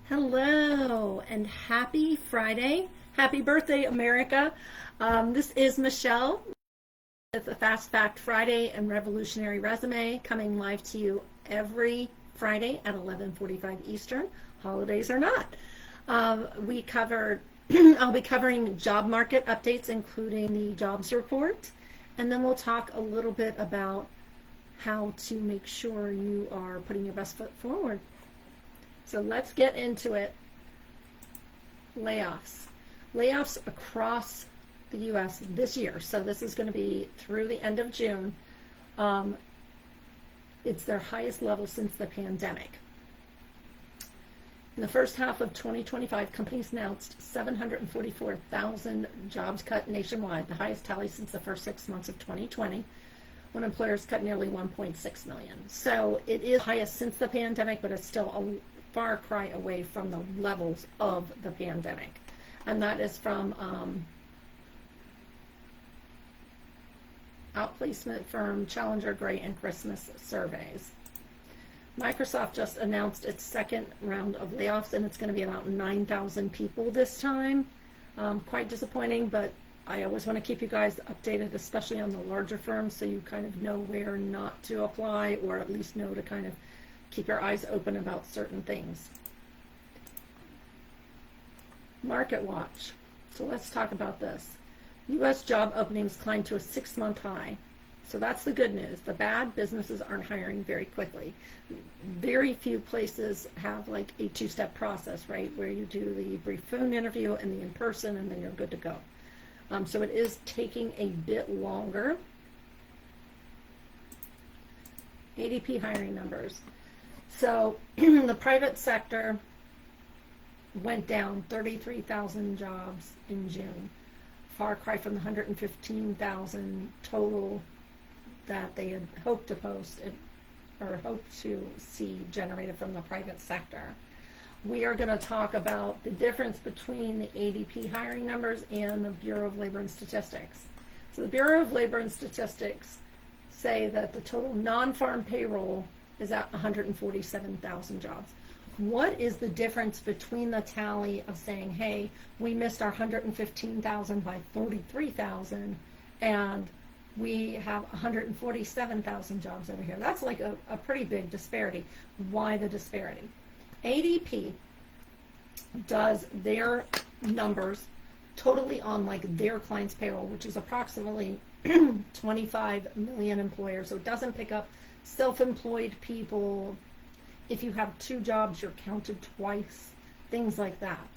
Hello and happy Friday. Happy birthday, America. This is Michelle with the Fast Fact Friday and Revolutionary Resume coming live to you every Friday at 11:45 Eastern, holidays or not. We covered, I'll be covering job market updates, including the jobs report, and then we'll talk a little bit about how to make sure you are putting your best foot forward. So let's get into it. Layoffs. Layoffs across the U.S. this year. So this is going to be through the end of June. It's their highest level since the pandemic. In the first half of 2025, companies announced 744,000 jobs cut nationwide, the highest tally since the first 6 months of 2020, when employers cut nearly 1.6 million. So it is highest since the pandemic, but it's still a far cry away from the levels of the pandemic. And that is from outplacement firm Challenger, Gray and Christmas surveys. Microsoft just announced its second round of layoffs, and it's going to be about 9,000 people this time. Quite disappointing, but I always want to keep you guys updated, especially on the larger firms, so you kind of know where not to apply, or at least know to kind of keep your eyes open about certain things. Market Watch. So let's talk about this. U.S. job openings climbed to a 6-month high. So that's the good news. The bad, businesses aren't hiring very quickly. Very few places have like a 2-step process, right? Where you do the brief phone interview and the in-person, and then you're good to go. So it is taking a bit longer. ADP hiring numbers. So the private sector went down 33,000 jobs in June. Far cry from the 115,000 total that they had hoped to post or hoped to see generated from the private sector. We are going to talk about the difference between the ADP hiring numbers and the Bureau of Labor and Statistics. So the Bureau of Labor and Statistics say that the total non-farm payroll is at 147,000 jobs. What is the difference between the tally of saying, hey, we missed our 115,000 by 43,000, and we have 147,000 jobs over here? That's like a pretty big disparity. Why the disparity? ADP does their numbers totally on like their client's payroll, which is approximately 25 million employers. So it doesn't pick up self-employed people. If you have 2 jobs, you're counted twice, things like that.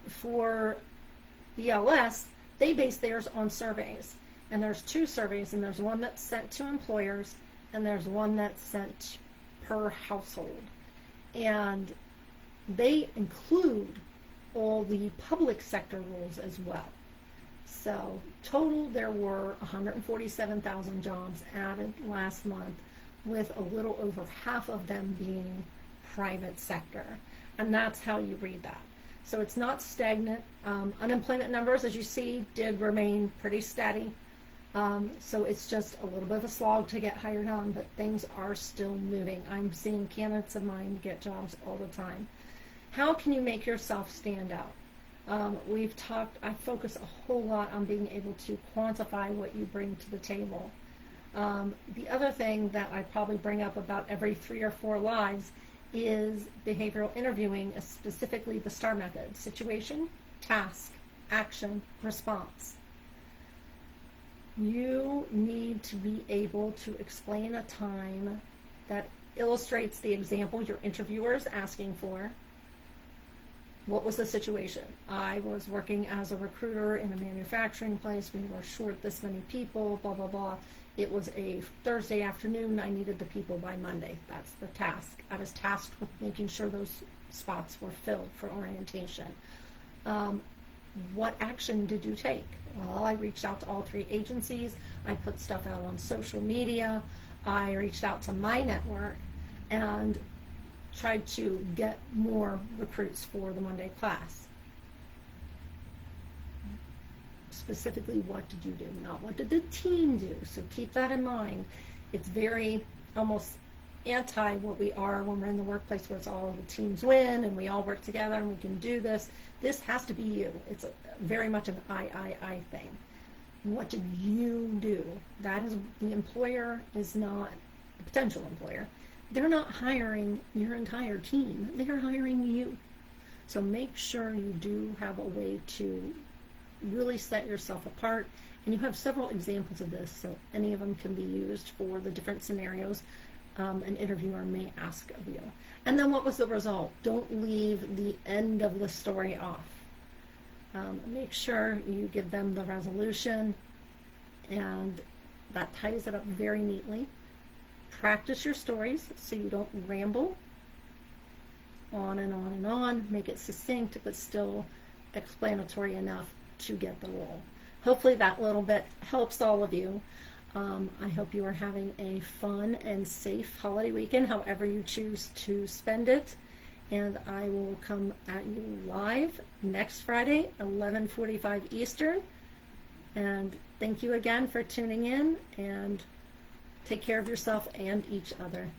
For BLS, they base theirs on surveys, and there's 2 surveys, and there's one that's sent to employers, and there's one that's sent per household, and they include all the public sector roles as well. So total, there were 147,000 jobs added last month, with a little over half of them being private sector. And that's how you read that. So it's not stagnant. Unemployment numbers, as you see, did remain pretty steady. So it's just a little bit of a slog to get hired on, but things are still moving. I'm seeing candidates of mine get jobs all the time. How can you make yourself stand out? I focus a whole lot on being able to quantify what you bring to the table. The other thing that I probably bring up about every 3 or 4 lives is behavioral interviewing, specifically the STAR method: situation, task, action, response. You need to be able to explain a time that illustrates the example your interviewer is asking for. What was the situation? I was working as a recruiter in a manufacturing place. We were short this many people, blah, blah, blah. It was a Thursday afternoon. I needed the people by Monday. That's the task. I was tasked with making sure those spots were filled for orientation. What action did you take? Well, I reached out to all 3 agencies. I put stuff out on social media. I reached out to my network and tried to get more recruits for the Monday class. Specifically, what did you do? Not what did the team do? So keep that in mind. It's very almost anti what we are when we're in the workplace where it's all the teams win and we all work together and we can do this. This has to be you. It's very much an I thing. What did you do? That is, the employer is not, the potential employer, they're not hiring your entire team. They're hiring you. So make sure you do have a way to really set yourself apart. And you have several examples of this, so any of them can be used for the different scenarios an interviewer may ask of you. And then what was the result? Don't leave the end of the story off. Make sure you give them the resolution, and that ties it up very neatly. Practice your stories so you don't ramble on and on and on. Make it succinct but still explanatory enough to get the role. Hopefully that little bit helps all of you. I hope you are having a fun and safe holiday weekend, however you choose to spend it. And I will come at you live next Friday, 11:45 Eastern. And thank you again for tuning in, and take care of yourself and each other.